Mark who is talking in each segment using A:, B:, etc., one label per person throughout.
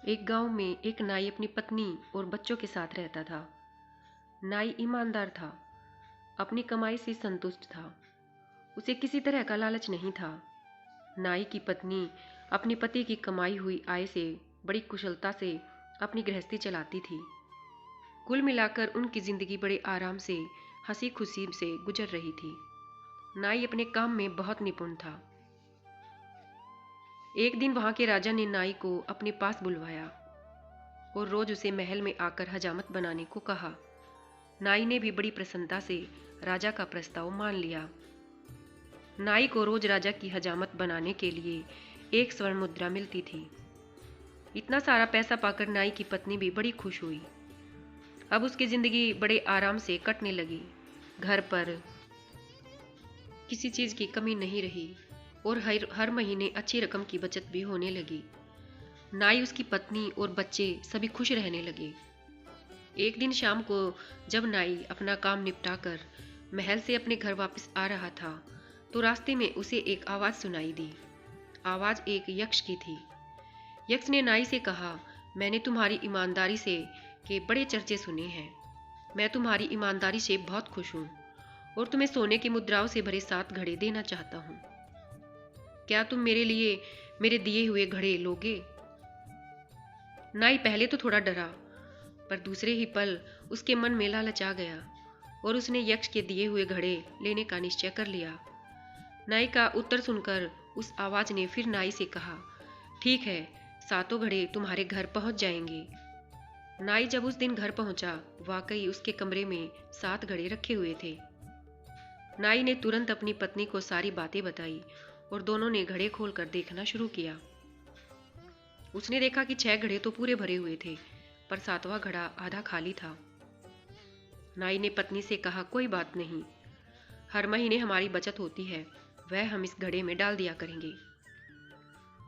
A: एक गांव में एक नाई अपनी पत्नी और बच्चों के साथ रहता था। नाई ईमानदार था, अपनी कमाई से संतुष्ट था। उसे किसी तरह का लालच नहीं था। नाई की पत्नी अपने पति की कमाई हुई आय से बड़ी कुशलता से अपनी गृहस्थी चलाती थी। कुल मिलाकर उनकी जिंदगी बड़े आराम से, हंसी खुशी से गुजर रही थी। नाई अपने काम में बहुत निपुण था। एक दिन वहां के राजा ने नाई को अपने पास बुलवाया और रोज उसे महल में आकर हजामत बनाने को कहा। नाई ने भी बड़ी प्रसन्नता से राजा का प्रस्ताव मान लिया। नाई को रोज राजा की हजामत बनाने के लिए 1 स्वर्ण मुद्रा मिलती थी। इतना सारा पैसा पाकर नाई की पत्नी भी बड़ी खुश हुई। अब उसकी जिंदगी बड़े आराम से कटने लगी। घर पर किसी चीज की कमी नहीं रही और हर महीने अच्छी रकम की बचत भी होने लगी। नाई, उसकी पत्नी और बच्चे सभी खुश रहने लगे। एक दिन शाम को जब नाई अपना काम निपटाकर महल से अपने घर वापस आ रहा था तो रास्ते में उसे एक आवाज सुनाई दी। आवाज एक यक्ष की थी। यक्ष ने नाई से कहा, मैंने तुम्हारी ईमानदारी से के बड़े चर्चे सुने हैं। मैं तुम्हारी ईमानदारी से बहुत खुश हूँ और तुम्हें सोने की मुद्राओं से भरे 7 घड़े देना चाहता हूँ। क्या तुम मेरे लिए मेरे दिए हुए घड़े लोगे? नाई पहले तो थोड़ा डरा, पर दूसरे ही पल उसके मन में लालच आ गया और उसने यक्ष के दिए हुए घड़े लेने का निश्चय कर लिया। नाई का उत्तर सुनकर उस आवाज ने फिर नाई से कहा, ठीक है, 7 घड़े तुम्हारे घर पहुंच जाएंगे। नाई जब उस दिन घर पहुंचा, वाकई उसके कमरे में 7 घड़े रखे हुए थे। नाई ने तुरंत अपनी पत्नी को सारी बातें बताई और दोनों ने घड़े खोलकर देखना शुरू किया। उसने देखा कि 6 घड़े तो पूरे भरे हुए थे, पर 7वां घड़ा आधा खाली था। नाई ने पत्नी से कहा, कोई बात नहीं, हर महीने हमारी बचत होती है, वह हम इस घड़े में डाल दिया करेंगे।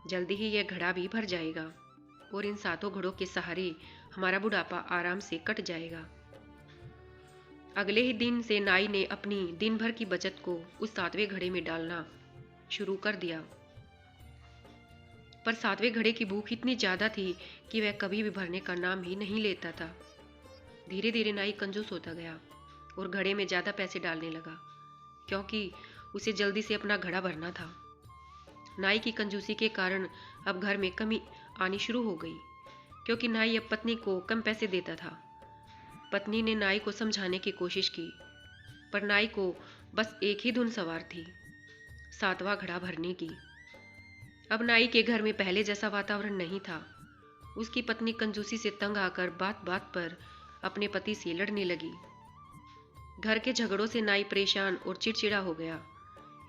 A: जल्दी ही यह घड़ा भी भर जाएगा और इन 7 घड़ों के सहारे हमारा बुढ़ापा आराम से कट जाएगा। अगले ही दिन से नाई ने अपनी दिन भर की बचत को उस 7वें घड़े में डालना शुरू कर दिया। पर 7वें घड़े की भूख इतनी ज्यादा थी कि वह कभी भी भरने का नाम ही नहीं लेता था। धीरे धीरे नाई कंजूस होता गया और घड़े में ज्यादा पैसे डालने लगा, क्योंकि उसे जल्दी से अपना घड़ा भरना था। नाई की कंजूसी के कारण अब घर में कमी आनी शुरू हो गई, क्योंकि नाई अब पत्नी को कम पैसे देता था। पत्नी ने नाई को समझाने की कोशिश की, पर नाई को बस एक ही धुन सवार थी, 7वां घड़ा भरने की। अब नाई के घर में पहले जैसा वातावरण नहीं था। उसकी पत्नी कंजूसी से तंग आकर बात बात पर अपने पति से लड़ने लगी। घर के झगड़ों से नाई परेशान और चिड़चिड़ा हो गया।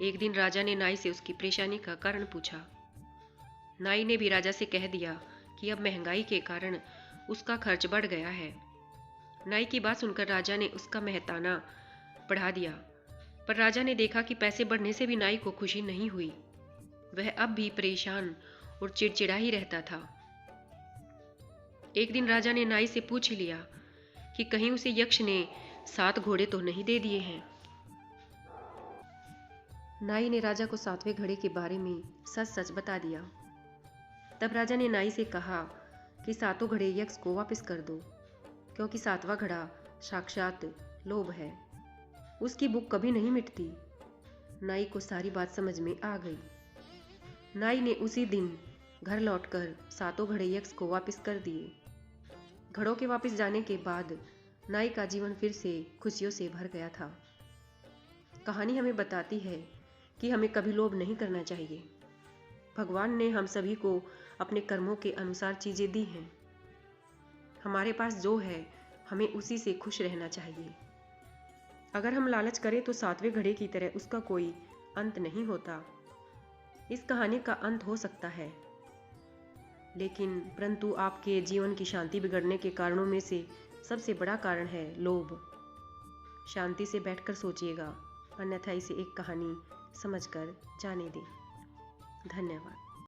A: एक दिन राजा ने नाई से उसकी परेशानी का कारण पूछा। नाई ने भी राजा से कह दिया कि अब महंगाई के कारण उसका खर्च बढ़ गया है। नाई की बात सुनकर राजा ने उसका मेहताना बढ़ा दिया, पर राजा ने देखा कि पैसे बढ़ने से भी नाई को खुशी नहीं हुई। वह अब भी परेशान और चिड़चिड़ा ही रहता था। एक दिन राजा ने नाई से पूछ लिया कि कहीं उसे यक्ष ने 7 घोड़े तो नहीं दे दिए हैं। नाई ने राजा को 7वें घड़े के बारे में सच सच बता दिया। तब राजा ने नाई से कहा कि 7 घड़े यक्ष को वापस कर दो, क्योंकि 7वां घड़ा साक्षात लोभ है, उसकी भूख कभी नहीं मिटती। नाई को सारी बात समझ में आ गई। नाई ने उसी दिन घर लौटकर 7 घड़े यक्ष को वापस कर दिए। घड़ों के वापस जाने के बाद नाई का जीवन फिर से खुशियों से भर गया था। कहानी हमें बताती है कि हमें कभी लोभ नहीं करना चाहिए। भगवान ने हम सभी को अपने कर्मों के अनुसार चीजें दी हैं। हमारे पास जो है, हमें उसी से खुश रहना चाहिए। अगर हम लालच करें तो 7वें घड़े की तरह उसका कोई अंत नहीं होता। इस कहानी का अंत हो सकता है, लेकिन परंतु आपके जीवन की शांति बिगड़ने के कारणों में से सबसे बड़ा कारण है लोभ। शांति से बैठकर सोचिएगा, अन्यथा इसे एक कहानी समझकर जाने दें। धन्यवाद।